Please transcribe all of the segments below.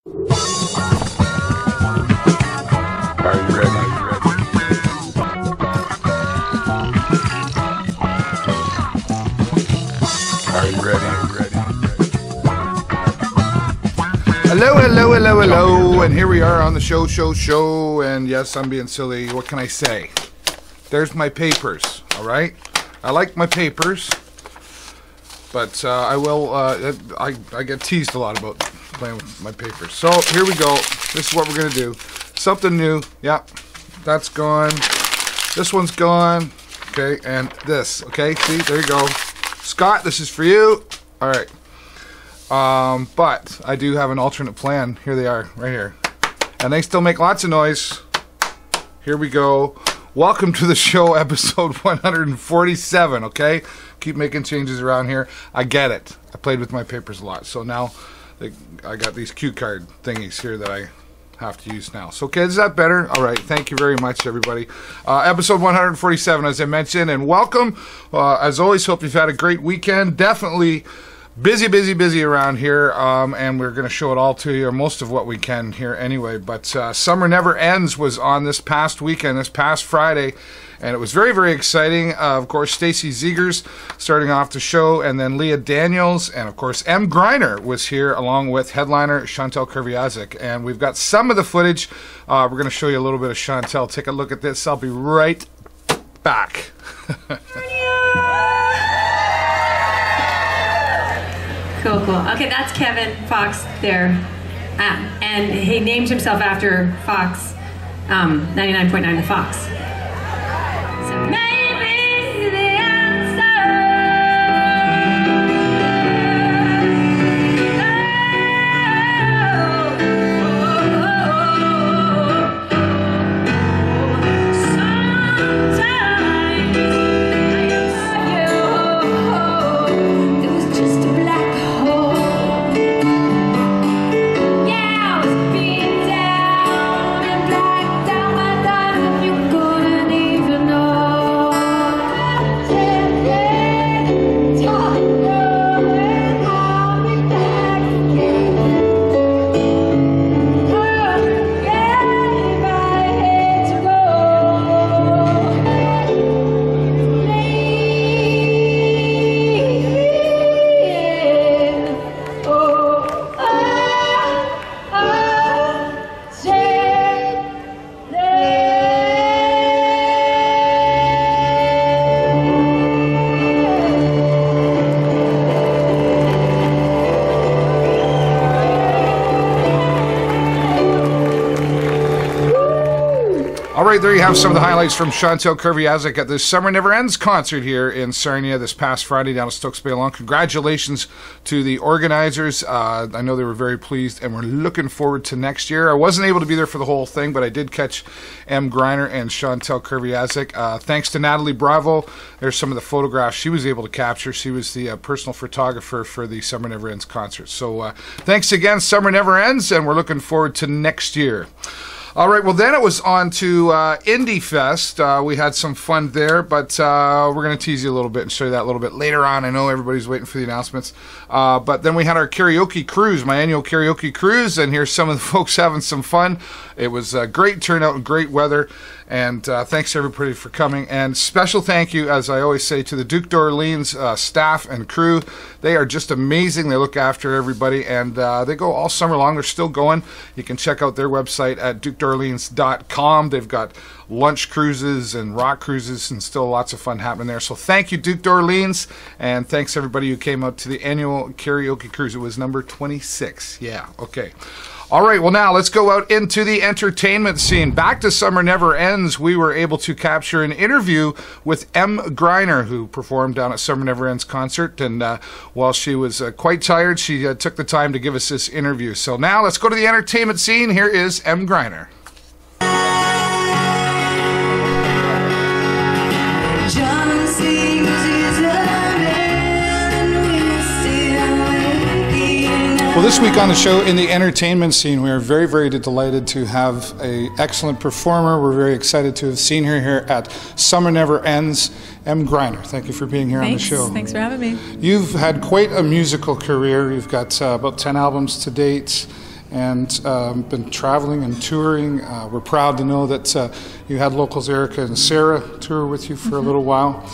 Are you ready? Are you ready? Hello, hello, hello, hello, and here we are on the show, and yes, I'm being silly. What can I say? There's my papers, all right? I like my papers, but I will, I get teased a lot about playing with my papers. So here we go. This is what we're going to do. Something new. Yeah, that's gone. This one's gone. Okay, and this. Okay, see, there you go. Scott, this is for you. All right. But I do have an alternate plan. Here they are, right here. And they still make lots of noise. Here we go. Welcome to the show, episode 147, okay? Keep making changes around here. I get it. I played with my papers a lot. So now I got these cue card thingies here that I have to use now. So, okay, is that better? All right. Thank you very much, everybody. Episode 147, as I mentioned, and welcome. As always, hope you've had a great weekend. Definitely busy around here, and we're going to show it all to you, or most of what we can here anyway. But Summer Never Ends was on this past weekend, this past Friday, and it was very exciting. Of course, Stacy Zegers starting off the show, and then Leah Daniels, and of course Emm Gryner was here along with headliner Chantal Kerviazic. And we've got some of the footage. We're going to show you a little bit of Chantal. Take a look at this. I'll be right back. Cool. Okay, that's Kevin Fox there. And he named himself after Fox, 99.9 The Fox. So maybe the answer. Sometimes it was just a black hole. Yeah, I was being down and blacked out my life, and you couldn't even know. Talk and I'll be back again. Oh, yeah, if I had to go. All right, there you have some of the highlights from Chantal Kerviazic at the Summer Never Ends concert here in Sarnia this past Friday down at Stokes Bay Lawn. Congratulations to the organizers. I know they were very pleased, and we're looking forward to next year. I wasn't able to be there for the whole thing, but I did catch Emm Gryner and Chantal Kerviazic. Thanks to Natalie Bravo. There's some of the photographs she was able to capture. She was the personal photographer for the Summer Never Ends concert. So thanks again, Summer Never Ends, and we're looking forward to next year. All right, well, then it was on to Indiefest. We had some fun there, but we're going to tease you a little bit and show you that a little bit later on. I know everybody's waiting for the announcements. But then we had our karaoke cruise, my annual karaoke cruise, and here's some of the folks having some fun. It was a great turnout and great weather, and thanks everybody for coming. And special thank you, as I always say, to the Duke d'Orleans staff and crew. They are just amazing. They look after everybody, and they go all summer long. They're still going. You can check out their website at dukedorleans.com. They've got lunch cruises and rock cruises, and still lots of fun happening there. So thank you, Duke d'Orleans, and thanks everybody who came out to the annual karaoke cruise. It was number 26. Yeah, okay. All right, well, now let's go out into the entertainment scene. Back to Summer Never Ends, we were able to capture an interview with Emm Gryner, who performed down at Summer Never Ends concert. And while she was quite tired, she took the time to give us this interview. So now let's go to the entertainment scene. Here is Emm Gryner. Well, this week on the show in the entertainment scene, we are very, very delighted to have an excellent performer. We're very excited to have seen her here at Summer Never Ends. Emm Gryner, thank you for being here on the show. Thanks for having me. You've had quite a musical career. You've got about 10 albums to date, and been traveling and touring. We're proud to know that you had locals Erica and Sarah tour with you for a little while.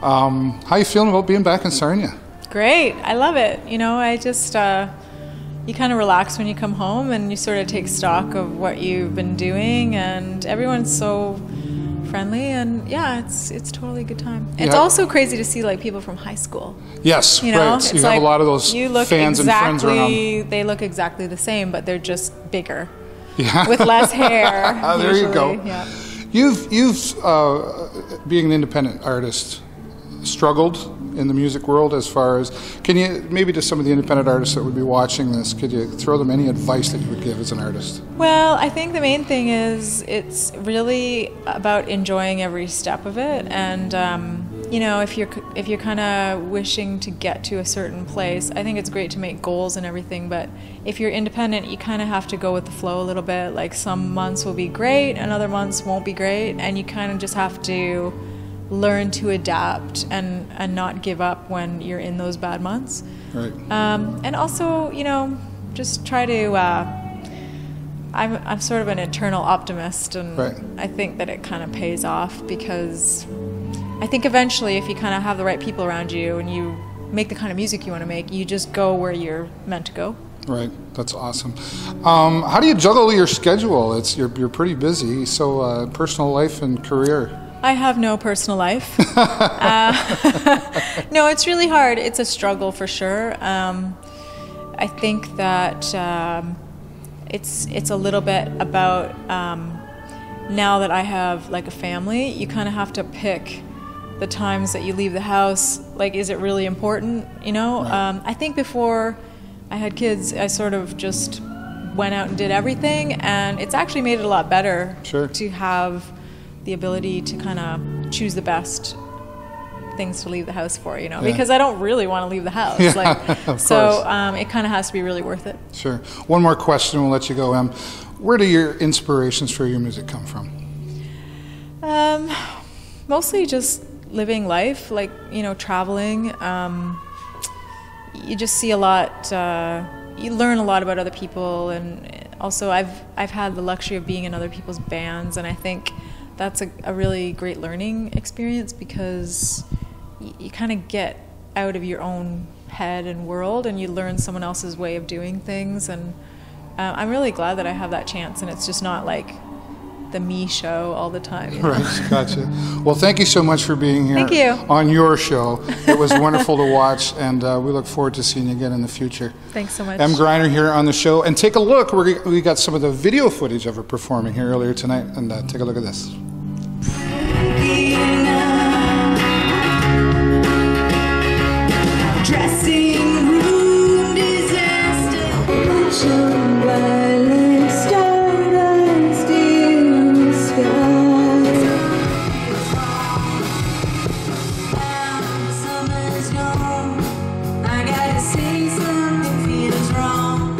How are you feeling about being back in Sarnia? Great. I love it. You know, I just, you kind of relax when you come home and you sort of take stock of what you've been doing, and everyone's so friendly, and yeah, it's totally a good time. It's also crazy to see like people from high school. Yes, you know, right. it's You like have a lot of those you look fans and friends around. They look exactly the same, but they're just bigger, Yeah. with less hair. There you go. Yeah. You've being an independent artist, struggled in the music world as far as, can you, maybe to some of the independent artists that would be watching this, could you throw them any advice that you would give as an artist? Well, I think the main thing is it's really about enjoying every step of it, and you know, if you're kind of wishing to get to a certain place, I think it's great to make goals and everything, but if you're independent, you kind of have to go with the flow a little bit. Like some months will be great and other months won't be great, and you kind of just have to learn to adapt and not give up when you're in those bad months. Right. And also, you know, just try to I'm sort of an eternal optimist, and Right. I think that it kind of pays off, because I think eventually if you kind of have the right people around you and you make the kind of music you want to make, you just go where you're meant to go. Right, that's awesome. How do you juggle your schedule? You're pretty busy, so personal life and career. I have no personal life. No, it's really hard. It's a struggle for sure. I think that it's a little bit about now that I have like a family, you kind of have to pick the times that you leave the house. Like, is it really important? You know, Right. I think before I had kids, I sort of just went out and did everything, and it's actually made it a lot better Sure. to have the ability to kind of choose the best things to leave the house for, you know, Yeah. because I don't really want to leave the house. Yeah, like, of so course. it kind of has to be really worth it. Sure. One more question, we'll let you go, Em. Where do your inspirations for your music come from? Mostly just living life, like, you know, traveling. You just see a lot, you learn a lot about other people, and also I've had the luxury of being in other people's bands, and I think that's a really great learning experience, because you kind of get out of your own head and world, and you learn someone else's way of doing things, and I'm really glad that I have that chance, and it's just not like the me show all the time. You know? Right, gotcha. Well, thank you so much for being here Thank you. on your show. It was wonderful to watch, and we look forward to seeing you again in the future. Thanks so much. Emm Gryner here on the show, and take a look. We got some of the video footage of her performing here earlier tonight, and take a look at this. Dressing room disaster. Ocean violet stardust in the skies. Summer's gone. I gotta say something feels wrong.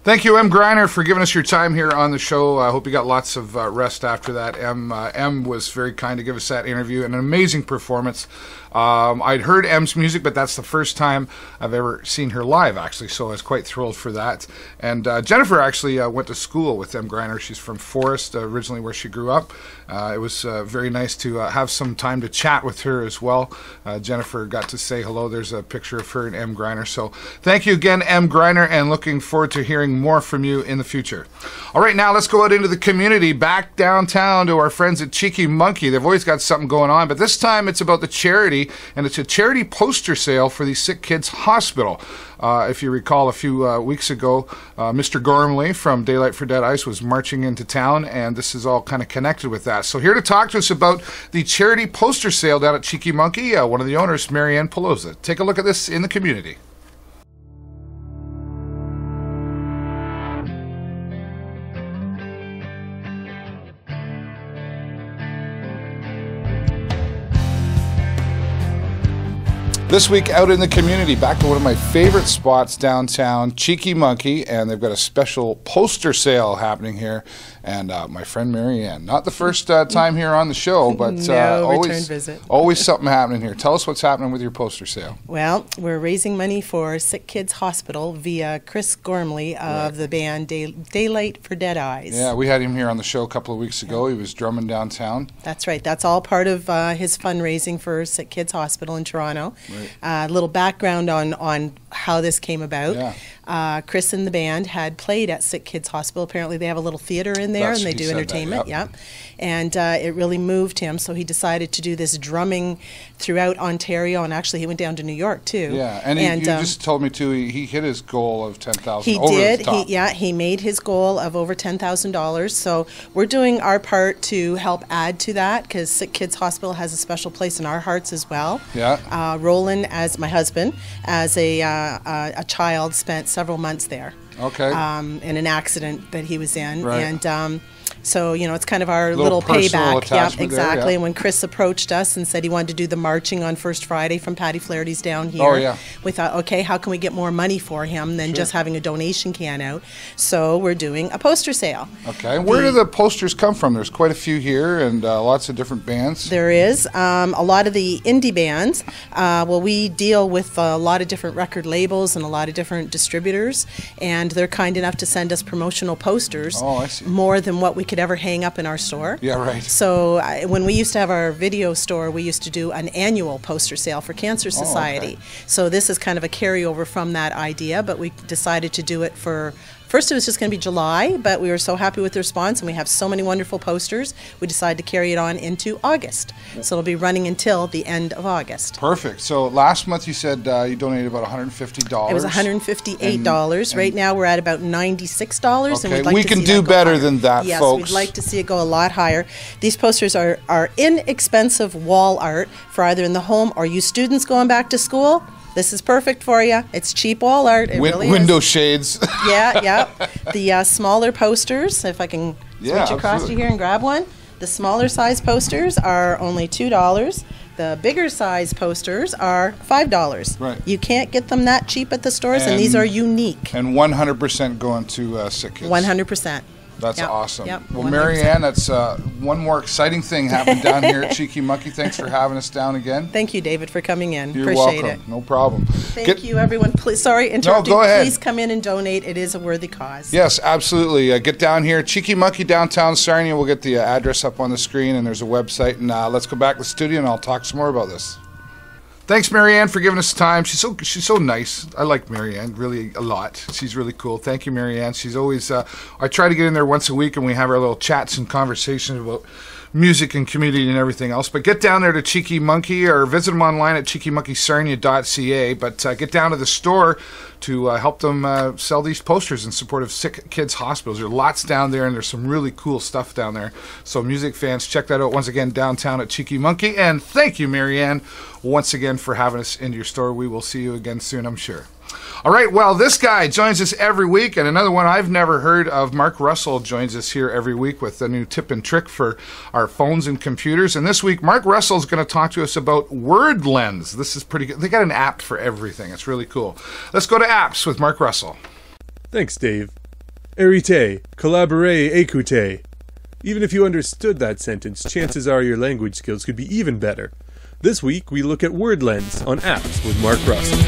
Thank you, Emm Gryner, for giving us your time here on the show. I hope you got lots of rest after that. Em was very kind to give us that interview, and an amazing performance. I'd heard Em's music, but that's the first time I've ever seen her live, actually, so I was quite thrilled for that. And Jennifer actually went to school with Emm Gryner. She's from Forest, originally where she grew up. It was very nice to have some time to chat with her as well. Jennifer got to say hello. There's a picture of her and Emm Gryner. So thank you again, Emm Gryner, and looking forward to hearing more from you in the future. All right, now let's go out into the community, back downtown to our friends at Cheeky Monkey. They've always got something going on, but this time it's about the charity, and it's a charity poster sale for the Sick Kids Hospital. If you recall, a few weeks ago, Mr. Gormley from Daylight for Dead Ice was marching into town, and this is all kind of connected with that. So here to talk to us about the charity poster sale down at Cheeky Monkey, one of the owners, Anne Peloza. Take a look at this in the community. This week out in the community, back to one of my favorite spots downtown, Cheeky Monkey, and they've got a special poster sale happening here. And my friend Marianne, not the first time here on the show, but No, return visit. always something happening here. Tell us what's happening with your poster sale. Well, we're raising money for Sick Kids Hospital via Chris Gormley of the band Daylight for Dead Eyes. Yeah, we had him here on the show a couple of weeks ago. He was drumming downtown. That's right. That's all part of his fundraising for Sick Kids Hospital in Toronto. Right. A little background on how this came about. Yeah. Chris and the band had played at Sick Kids Hospital. Apparently they have a little theater in there That's- and they he do said that, entertainment. yep. And it really moved him, so he decided to do this drumming throughout Ontario, and actually he went down to New York too. Yeah, and you just told me too, he hit his goal of $10,000 He over did. the top. He made his goal of over $10,000. So we're doing our part to help add to that, because Sick Kids Hospital has a special place in our hearts as well. Yeah. Roland, as my husband, as a child, spent several months there. Okay. In an accident that he was in. Right. And so, it's kind of our Little little personal payback. attachment there, exactly. yeah. And when Chris approached us and said he wanted to do the marching on First Friday from Patty Flaherty's down here, Oh, yeah. we thought, okay, how can we get more money for him than just having a donation can out? So we're doing a poster sale. Okay. Where do the posters come from? There's quite a few here and lots of different bands. There is a lot of the indie bands. We deal with a lot of different record labels and a lot of different distributors, and they're kind enough to send us promotional posters. Oh, I see. More than what we could ever hang up in our store. Yeah, right. So when we used to have our video store, we used to do an annual poster sale for Cancer Society. okay. So this is kind of a carryover from that idea, but we decided to do it for. First, it was just going to be July, but we were so happy with the response, and we have so many wonderful posters, we decided to carry it on into August. So it'll be running until the end of August. Perfect. So last month you said you donated about $150. It was $158. Right now we're at about $96, Okay, and we'd like we to can see do that go better higher. than that, yes, folks. we'd like to see it go a lot higher. These posters are inexpensive wall art for either in the home or you students going back to school. This is perfect for you. It's cheap wall art. It really Window is. shades. Yeah. The smaller posters, if I can Yeah, switch across absolutely. to here and grab one. The smaller size posters are only $2. The bigger size posters are $5. Right. You can't get them that cheap at the stores, and these And- are unique. And 100% going to Sick Kids. 100%. That's Yep, awesome. yep, Well, 100%. Marianne, that's one more exciting thing happened down here at Cheeky Monkey. Thanks for having us down again. Thank you, David, for coming in. You're Appreciate welcome. it. No problem. Thank you, everyone. Please, sorry, interrupting. go ahead. Please come in and donate. It is a worthy cause. Yes, absolutely. Get down here, Cheeky Monkey, downtown Sarnia. We'll get the address up on the screen, and there's a website. And let's go back to the studio, and I'll talk some more about this. Thanks, Marianne, for giving us time. She's so nice. I like Marianne really a lot. She's really cool. Thank you, Marianne. She's always. I try to get in there once a week, and we have our little chats and conversations about music and community and everything else. But get down there to Cheeky Monkey or visit them online at cheekymonkeysarnia.ca. But get down to the store to help them sell these posters in support of Sick Kids Hospitals. There are lots down there, and there's some really cool stuff down there. So music fans, check that out once again downtown at Cheeky Monkey. And thank you, Marianne, once again for having us into your store. We will see you again soon, I'm sure. All right, well, this guy joins us every week, and another one I've never heard of, Mark Russell, joins us here every week with a new tip and trick for our phones and computers. And this week, Mark Russell is going to talk to us about Word Lens. This is pretty good. They got an app for everything. It's really cool. Let's go to apps with Mark Russell. Thanks, Dave. Érité, collaborez, écoutez. Even if you understood that sentence, chances are your language skills could be even better. This week, we look at Word Lens on apps with Mark Russell.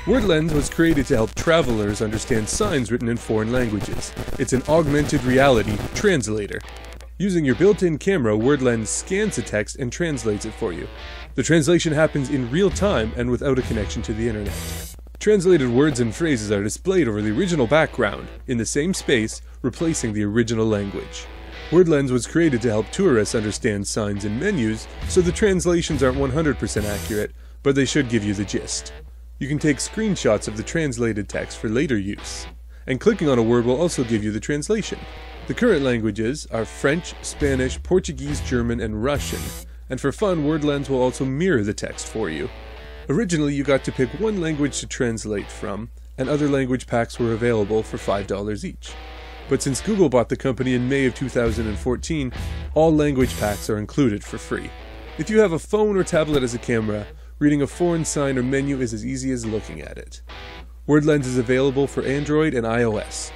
Word Lens was created to help travelers understand signs written in foreign languages. It's an augmented reality translator. Using your built-in camera, Word Lens scans the text and translates it for you. The translation happens in real time and without a connection to the internet. Translated words and phrases are displayed over the original background, in the same space, replacing the original language. Word Lens was created to help tourists understand signs and menus, so the translations aren't 100% accurate, but they should give you the gist. You can take screenshots of the translated text for later use, and clicking on a word will also give you the translation. The current languages are French, Spanish, Portuguese, German, and Russian, and for fun, Word Lens will also mirror the text for you. Originally, you got to pick one language to translate from, and other language packs were available for $5 each. but since Google bought the company in May of 2014, all language packs are included for free. If you have a phone or tablet as a camera, reading a foreign sign or menu is as easy as looking at it. WordLens is available for Android and iOS.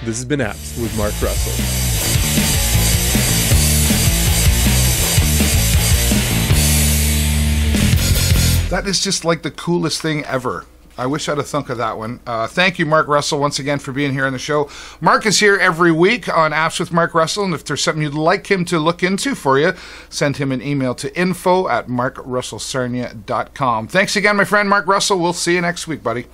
This has been Apps with Mark Russell. That is just like the coolest thing ever. I wish I'd have thunk of that one. Thank you, Mark Russell, once again for being here on the show. Mark is here every week on Apps with Mark Russell, and if there's something you'd like him to look into for you, send him an email to info@markrussellsarnia.com. Thanks again, my friend Mark Russell. We'll see you next week, buddy.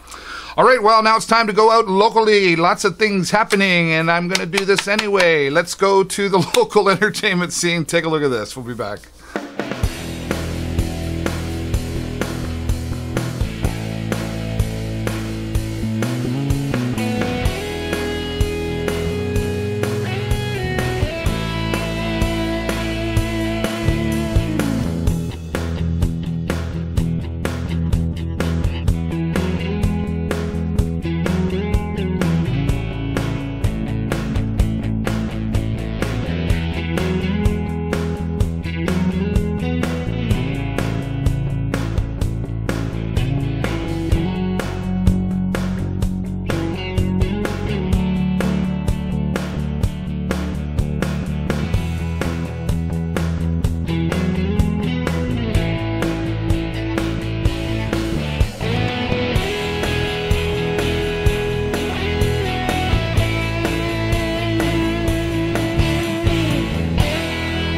All right, well, now it's time to go out locally. Lots of things happening, and I'm going to do this anyway. Let's go to the local entertainment scene. Take a look at this. We'll be back.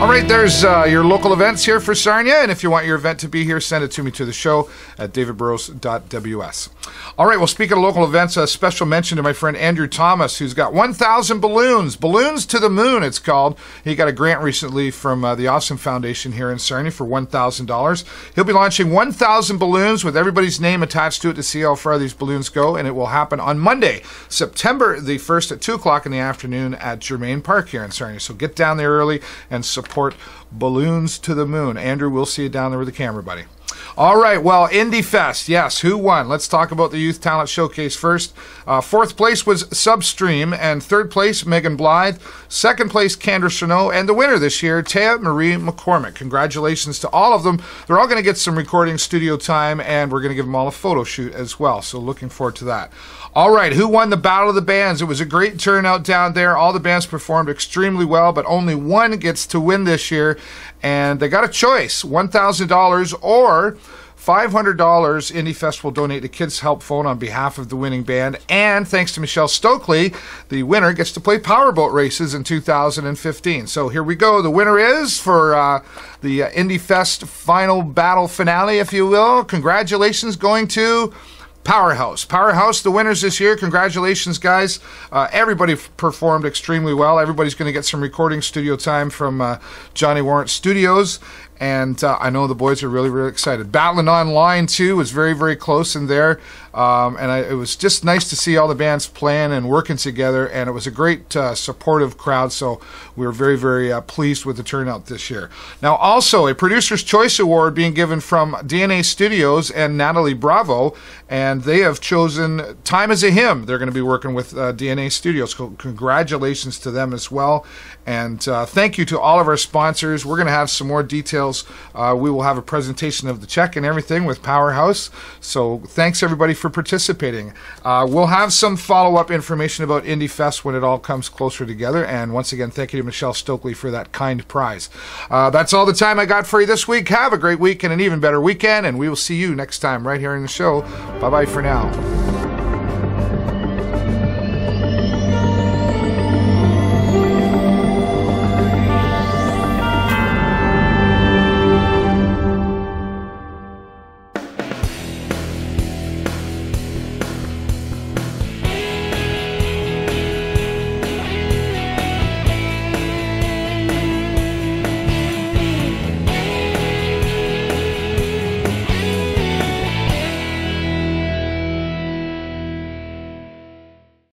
All right, there's your local events here for Sarnia, and if you want your event to be here, send it to me to the show at davidburrows.ws. All right, well, speaking of local events, a special mention to my friend Andrew Thomas, who's got 1,000 balloons. Balloons to the Moon, it's called. He got a grant recently from the Awesome Foundation here in Sarnia for $1,000. He'll be launching 1,000 balloons with everybody's name attached to it to see how far these balloons go, and it will happen on Monday, September the 1st at 2 o'clock in the afternoon at Germain Park here in Sarnia. So get down there early and support Balloons to the Moon. Andrew, we'll see you down there with the camera, buddy. All right, well, Indiefest, yes, who won? Let's talk about the Youth Talent Showcase first. Fourth place was Substream, and third place, Megan Blythe. Second place, Candace Renault, and the winner this year, Taya Marie McCormick. Congratulations to all of them. They're all going to get some recording studio time, and we're going to give them all a photo shoot as well, so looking forward to that. All right, who won the Battle of the Bands? It was a great turnout down there. All the bands performed extremely well, but only one gets to win this year, and they got a choice, $1,000 or $500 Indiefest will donate to Kids Help Phone on behalf of the winning band. And thanks to Michelle Stokely, the winner gets to play powerboat races in 2015. So here we go. The winner is for the Indiefest final battle finale, if you will. Congratulations going to Powerhouse. Powerhouse, the winners this year. Congratulations, guys. Everybody performed extremely well. Everybody's going to get some recording studio time from Johnny Warrant Studios. And I know the boys are really, really excited. Battling Online, too, was very, very close in there. It was just nice to see all the bands playing and working together. And it was a great supportive crowd. So we were very, very pleased with the turnout this year. Now, also, a Producer's Choice Award being given from DNA Studios and Natalie Bravo. And they have chosen Time as a Hymn. They're going to be working with DNA Studios. So congratulations to them as well. And thank you to all of our sponsors. We're going to have some more details. We will have a presentation of the check and everything with Powerhouse. So thanks, everybody, for participating. We'll have some follow-up information about Indiefest when it all comes closer together. And once again, thank you to Michelle Stokely for that kind prize. That's all the time I got for you this week. Have a great week and an even better weekend. And we will see you next time right here in the show. Bye-bye for now.